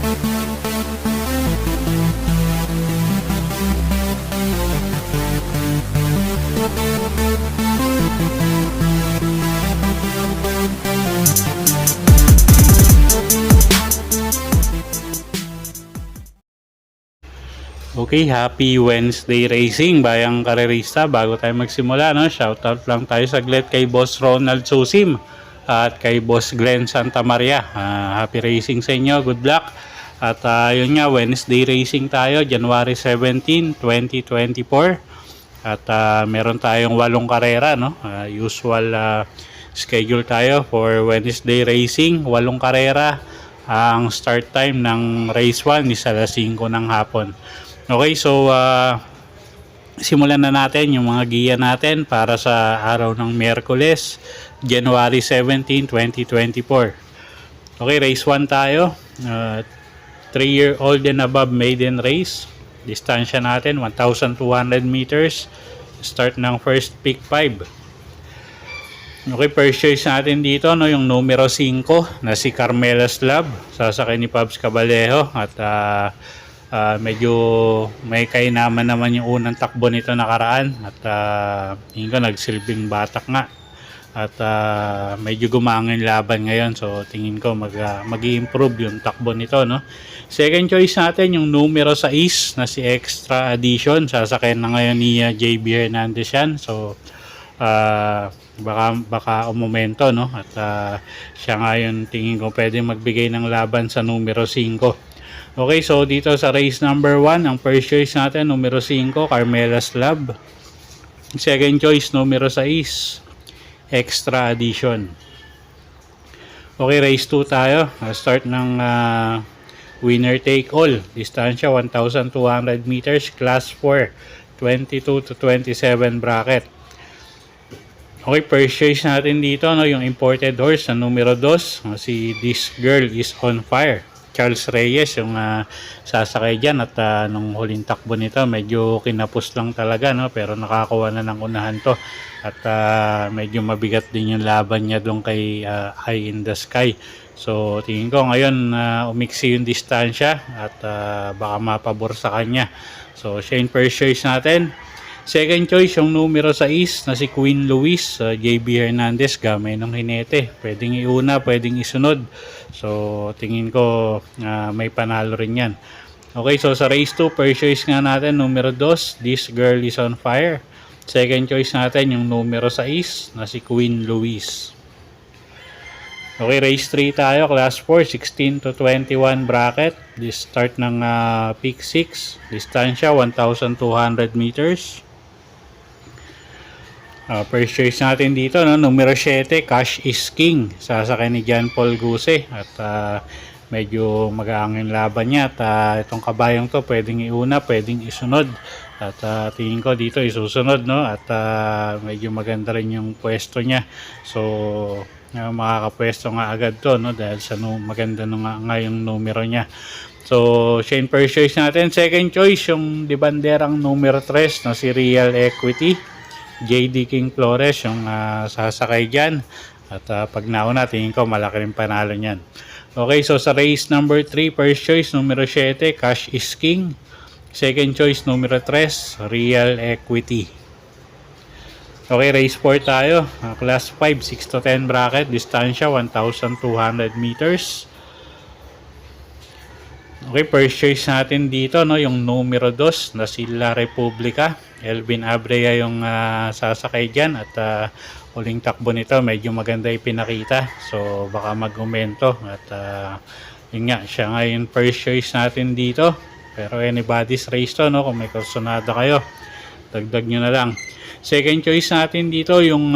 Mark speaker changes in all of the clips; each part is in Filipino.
Speaker 1: Okay, happy Wednesday racing bayang karerista. Bago tayo magsimula, no, shoutout lang tayo saglit kay Boss Ronald Susim at kay Boss Glenn Santa Maria. Happy racing sa inyo, good luck. At yun nga, Wednesday racing tayo, January 17, 2024. At meron tayong 8 karera, no? Usual schedule tayo for Wednesday racing, 8 karera. Ang start time ng race 1 is alas 5 ng hapon. Okay, so simulan na natin yung mga giya natin para sa araw ng Miyerkules, January 17, 2024. Okay, race 1 tayo. 3-year-old and above maiden race. Distansya natin 1,200 meters. Start ng first pick 5. Okay, first choice natin dito, no, yung numero 5 na si Carmela's Love. Sasakay ni Pabs Cabalejo at medyo may kainaman naman yung unang takbo nito nakaraan at tingin ko nagsilbing batak nga at medyo gumangin laban ngayon, so tingin ko mag-i-improve yung takbo nito, no. Second choice natin yung numero 6 na si Extra Addition. Sasakay na ngayon ni JB Hernandez yan, so baka umomento, no, at siya ngayon tingin ko pwede magbigay ng laban sa numero 5. Okay, so dito sa race number 1, ang first choice natin, numero 5, Carmela's Love. Second choice, numero 6, Extra Addition. Okay, race 2 tayo. Start ng winner take all. Distansya 1,200 meters, class 4, 22 to 27 bracket. Okay, first choice natin dito, no, yung imported horse na numero 2, si This Girl is on Fire. Charles Reyes yung sasakay dyan at nung huling takbo nito medyo kinapos lang talaga, no, pero nakakuha na ng unahan to at medyo mabigat din yung laban niya doon kay High in the Sky. So tingin ko ngayon umiksi yung distansya at baka mapabor sa kanya, so siya yung first choice natin. Second choice yung numero 6 na si Queen Louise, JB Hernandez, gamay ng hinete. Pwedeng iuna, pwedeng isunod. So tingin ko may panalo rin yan. Okay, so sa race 2, first choice nga natin, numero 2, This Girl is on Fire. Second choice natin yung numero 6 na si Queen Louise. Okay, race 3 tayo, class 4, 16 to 21 bracket. This start ng pick 6, distansya 1,200 meters. First choice natin dito, no, numero 7, Cash is King. Sasakay ni John Paul Guse at medyo mag-aangin laban niya at itong kabayong to pwedeng iuna, pwedeng isunod at tingin ko dito isusunod, no, at medyo maganda rin yung pwesto niya, so makakapwesto nga agad to, no, dahil sa maganda nga yung numero niya. So siya yung first choice natin. Second choice yung di banderang numero 3 na si Real Equity, JD King Flores yung sasakay dyan at pag nauna tingin ko malaki rin panalo nyan. Okay, so sa race number 3, first choice numero 7, Cash is King. Second choice numero 3, Real Equity. Okay, race 4 tayo, class 5, 6 to 10 bracket, distansya 1,200 meters. Okay, first choice natin dito, no, yung numero 2 na si La Republica. Elvin Abrea yung sasakay dyan at huling takbo nito medyo maganda ipinakita, so baka mag-umento at yun nga, siya nga yung first choice natin dito, pero anybody's race to, no, kung may kursunada kayo dagdag nyo na lang. Second choice natin dito yung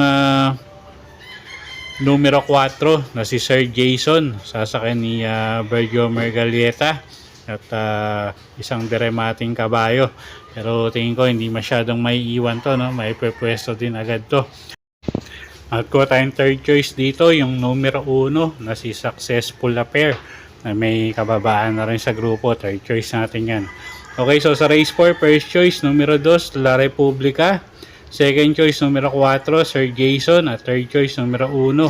Speaker 1: numero 4 na si Sir Jason, sasakay ni Virgio Mergalieta at isang deremating kabayo, pero tingin ko hindi masyadong may iwan to, no, may pwesto din agad to. At ko tayong third choice dito yung numero 1 na si Successful Affair na may kababaan na rin sa grupo. Third choice natin yan. Okay, so sa race 4, first choice numero 2 La Republica, second choice numero 4 Sir Jason, at third choice numero 1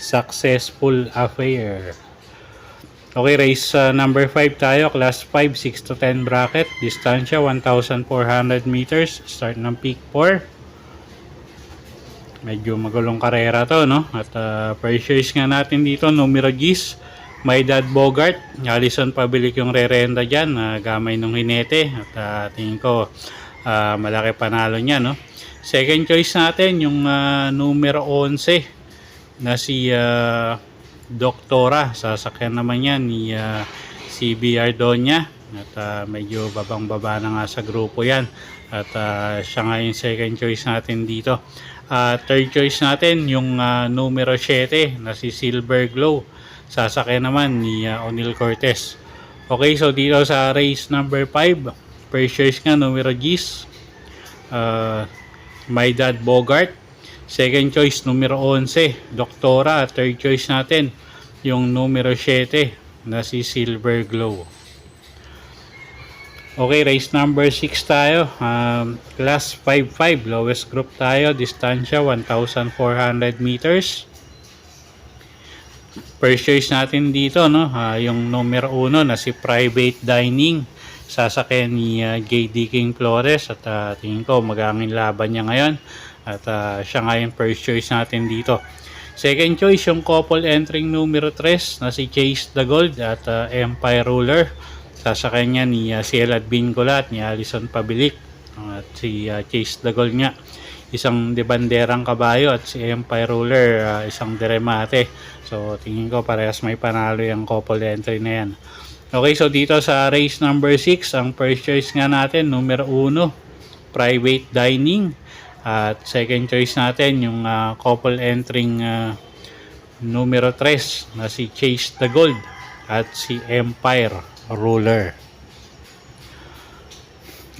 Speaker 1: Successful Affair. Okay, race number 5 tayo, class 5, 6 to 10 bracket, distansya 1,400 meters, start ng peak 4. Medyo magulong karera to, no? At first choice nga natin dito, numero G's, My Dad Bogart, Alison Pabilik yung re-renda dyan, gamay nung hinete, at tingin ko malaki panalo niya, no? Second choice natin, yung numero 11 na si Doktora, sasakyan naman yan ni CBR Donya, at medyo babang-baba na nga sa grupo yan, at siya nga yung second choice natin dito. Third choice natin yung numero 7 na si Silver Glow, sasakyan naman ni O'Neil Cortez. Okay, so dito sa race number 5, first choice nga numero G's, My Dad Bogart. Second choice numero 11 Doktora. Third choice natin yung numero 7 na si Silver Glow. Okay, race number 6 tayo, class 5-5, lowest group tayo, distansya 1,400 meters. First choice natin dito, no, yung numero 1 na si Private Dining, sasakyan ni JD King Flores, at tingin ko magangin laban niya ngayon, at siya nga yung first choice natin dito. Second choice yung couple entering numero 3 na si Chase the Gold at Empire Ruler, sasakyan niya ni Cielad Bincola at ni Alison Pabilik, at si Chase the Gold nga isang debanderang kabayo, at si Empire Ruler isang diremate. So tingin ko parehas may panalo yung couple entry na yan. Okay, so dito sa race number 6, ang first choice nga natin numero 1 Private Dining, at second choice natin yung couple entering numero 3 na si Chase the Gold at si Empire Ruler.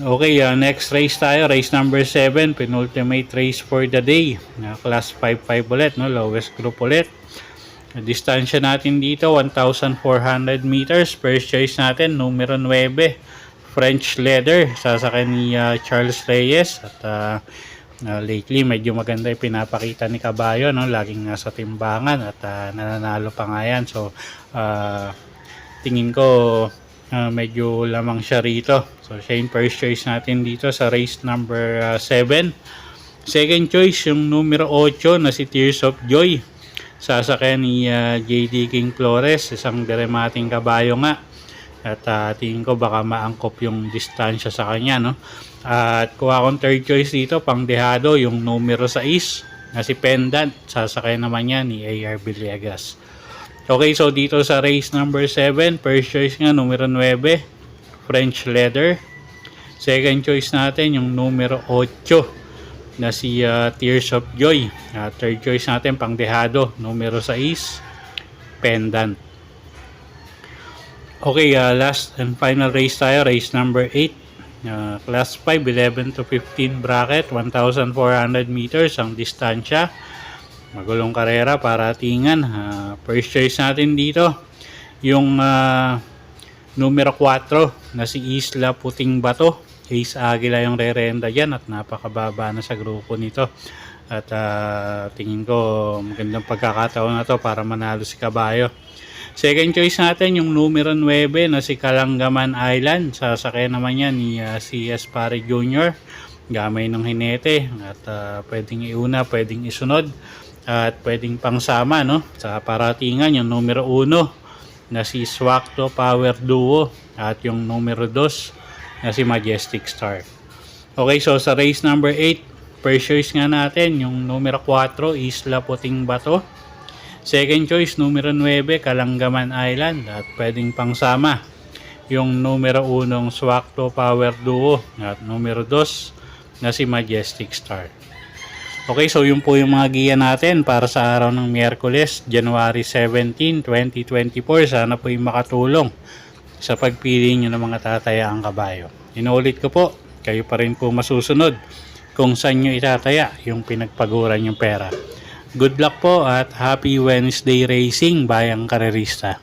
Speaker 1: Okay, next race tayo, race number 7, penultimate race for the day, class 5-5 ulit, no, lowest group ulit. Distansya natin dito 1,400 meters. First choice natin numero 9 French Leather, sasakyan ni Charles Reyes, at lately medyo maganda yung pinapakita ni Kabayo, no, laging nasa timbangan, at nananalo pa nga yan. So tingin ko medyo lamang siya rito. So siya yung first choice natin dito sa race number 7. Second choice yung numero 8 na si Tears of Joy, sasakyan ni JD King Flores, isang deremating kabayo nga, at tingin ko baka maangkop yung distansya sa kanya, no. At kuha akong third choice dito, pang dehado, yung numero 6 na si Pendant, sasakyan naman yan ni AR Villegas. Okay, so dito sa race number 7, first choice nga numero 9 French Leather. Second choice natin yung numero 8 na si Tears of Joy. Third choice natin pang dehado, numero 6 Pendant. Okay, last and final race tayo, race number 8, class 5, 11 to 15 bracket, 1,400 meters ang distansya. Magulong karera para tingan. First choice natin dito yung numero 4 na si Isla Puting Bato. Ace Aguila yung re-renda dyan, at napakababa na sa grupo nito. At tingin ko magandang pagkakataon na to para manalo si Kabayo. Second choice natin yung numero 9 na si Kalangaman Island, sasakyan naman yan ni si Espare Jr. gamay ng hinete, at pwedeng iuna, pwedeng isunod, at pwedeng pangsama, no, sa paratingan yung numero 1 na si Swakto Power Duo, at yung numero 2 na si Majestic Star. Okay, so sa race number 8, first choice nga natin yung numero 4 Isla Puting Bato. Second choice numero 9 Kalangaman Island, at pwedeng pangsama yung numero 1 Swakto Power Duo, at numero 2 na si Majestic Star. Okay, so yun po yung mga giya natin para sa araw ng Miyerkules, January 17, 2024. Sana po yung makatulong sa pagpili nyo ng mga tatayaang kabayo. Inuulit ko po, kayo pa rin po masusunod kung saan nyo itataya yung pinagpaguran yung pera. Good luck po at happy Wednesday racing, bayang karerista.